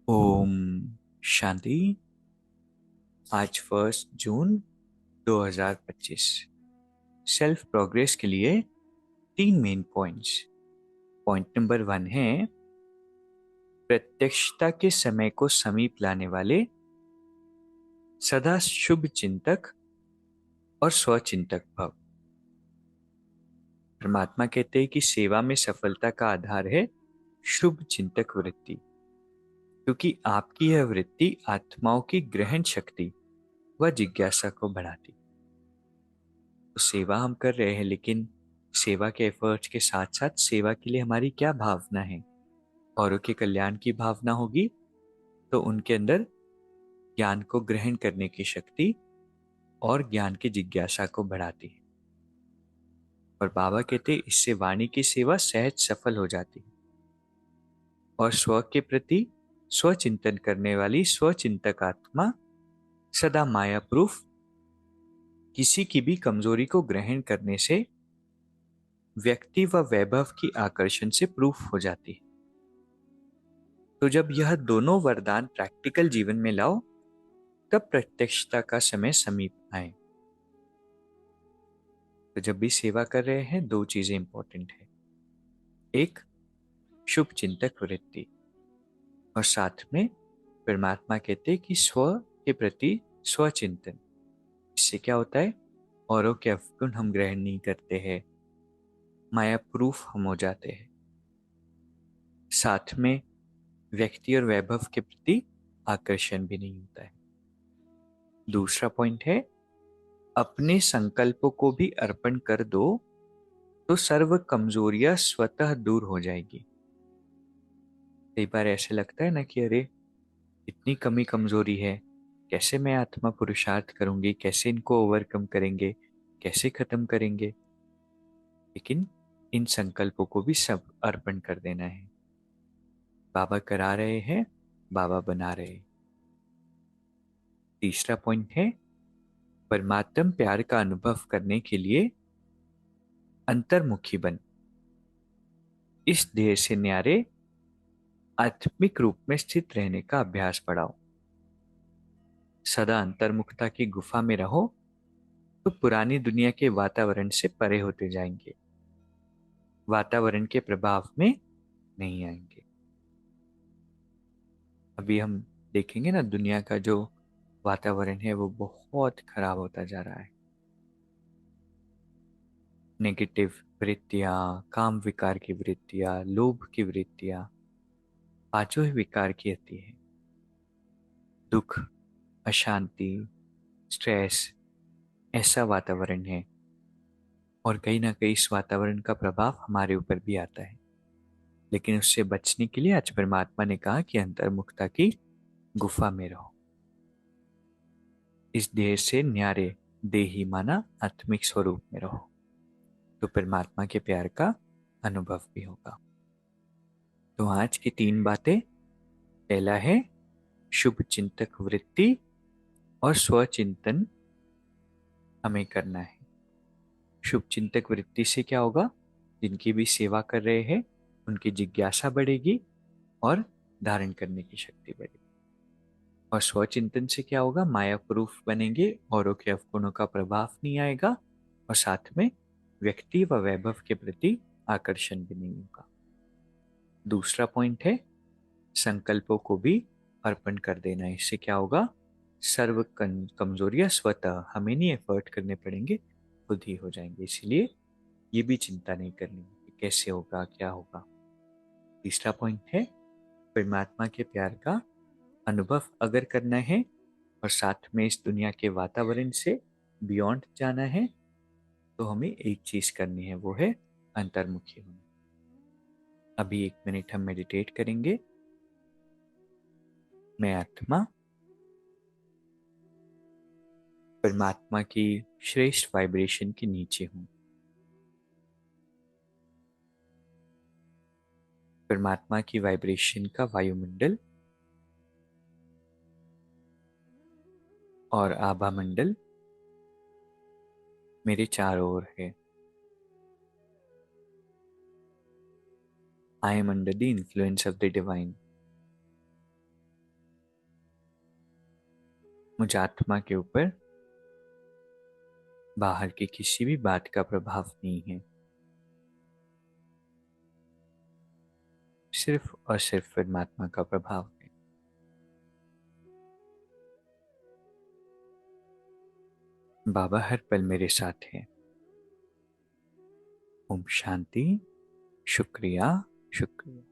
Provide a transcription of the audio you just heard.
ओम शांति। आज 1 जून 2025। Self progress के लिए 3 मेन पॉइंट्स। पॉइंट नंबर 1 है प्रत्यक्षता के समय को समीप लाने वाले सदा शुभ चिंतक और स्वचिंतक भव। परमात्मा कहते हैं कि सेवा में सफलता का आधार है शुभ चिंतक वृत्ति, क्योंकि आपकी यह वृत्ति आत्माओं की ग्रहण शक्ति व जिज्ञासा को बढ़ाती। तो सेवा हम कर रहे हैं, लेकिन सेवा के एफर्ट्स के साथ साथ सेवा के लिए हमारी क्या भावना है। औरों के कल्याण की भावना होगी तो उनके अंदर ज्ञान को ग्रहण करने की शक्ति और ज्ञान की जिज्ञासा को बढ़ाती है। और बाबा कहते हैं इससे वाणी की सेवा सहज सफल हो जाती है और स्व के प्रति स्वचिंतन करने वाली स्वचिंतक आत्मा सदा माया प्रूफ किसी की भी कमजोरी को ग्रहण करने से व्यक्ति व वैभव की आकर्षण से प्रूफ हो जाती है। तो जब यह दोनों वरदान प्रैक्टिकल जीवन में लाओ तब प्रत्यक्षता का समय समीप आए। तो जब भी सेवा कर रहे हैं 2 चीजें इंपॉर्टेंट है, एक शुभ चिंतक वृत्ति और साथ में परमात्मा कहते हैं कि स्व के प्रति स्वचिंतन। इससे क्या होता है, औरों के अवगुण हम ग्रहण नहीं करते हैं, माया प्रूफ हम हो जाते हैं, साथ में व्यक्ति और वैभव के प्रति आकर्षण भी नहीं होता है। दूसरा पॉइंट है अपने संकल्पों को भी अर्पण कर दो तो सर्व कमजोरियां स्वतः दूर हो जाएगी। कई बार ऐसे लगता है ना कि अरे इतनी कमी कमजोरी है, कैसे मैं आत्मा पुरुषार्थ करूंगी, कैसे इनको ओवरकम करेंगे, कैसे खत्म करेंगे। लेकिन इन संकल्पों को भी सब अर्पण कर देना है। बाबा करा रहे हैं, बाबा बना रहे हैं। तीसरा पॉइंट है परमात्म प्यार का अनुभव करने के लिए अंतर्मुखी बन इस देह से न्यारे आत्मिक रूप में स्थित रहने का अभ्यास बढ़ाओ। सदा अंतर्मुखता की गुफा में रहो तो पुरानी दुनिया के वातावरण से परे होते जाएंगे, वातावरण के प्रभाव में नहीं आएंगे। अभी हम देखेंगे ना, दुनिया का जो वातावरण है वो बहुत खराब होता जा रहा है। नेगेटिव वृत्तियां, काम विकार की वृत्तियां, लोभ की वृत्तियां, पांचों ही विकार की आती है। दुख, अशांति, स्ट्रेस, ऐसा वातावरण है। और कहीं ना कहीं इस वातावरण का प्रभाव हमारे ऊपर भी आता है। लेकिन उससे बचने के लिए आज परमात्मा ने कहा कि अंतर्मुखता की गुफा में रहो, इस देह से न्यारे देही माना आत्मिक स्वरूप में रहो, तो परमात्मा के प्यार का अनुभव भी होगा। तो आज की 3 बातें, पहला है शुभ चिंतक वृत्ति और स्वचिंतन हमें करना है। शुभ चिंतक वृत्ति से क्या होगा, जिनकी भी सेवा कर रहे हैं उनकी जिज्ञासा बढ़ेगी और धारण करने की शक्ति बढ़ेगी। और स्वचिंतन से क्या होगा, माया प्रूफ बनेंगे, औरों के अवगुणों का प्रभाव नहीं आएगा और साथ में व्यक्ति व वैभव के प्रति आकर्षण भी नहीं होगा। दूसरा पॉइंट है संकल्पों को भी अर्पण कर देना। इससे क्या होगा, सर्व कमजोरियां स्वतः हमें नहीं एफर्ट करने पड़ेंगे, खुद ही हो जाएंगे। इसलिए ये भी चिंता नहीं करनी कि कैसे होगा, क्या होगा। तीसरा पॉइंट है परमात्मा के प्यार का अनुभव अगर करना है और साथ में इस दुनिया के वातावरण से बियॉन्ड जाना है तो हमें एक चीज करनी है, वो है अंतर्मुखी होना। अभी 1 मिनट हम मेडिटेट करेंगे। मैं आत्मा परमात्मा की श्रेष्ठ वाइब्रेशन के नीचे हूँ। परमात्मा की वाइब्रेशन का वायुमंडल और आभा मंडल मेरे चारों ओर है। I am under the influence of the divine. मुझ आत्मा के ऊपर बाहर की किसी भी बात का प्रभाव नहीं है। सिर्फ और सिर्फ परमात्मा का प्रभाव है। बाबा हर पल मेरे साथ है। ओम शांति। शुक्रिया, शुक्रिया।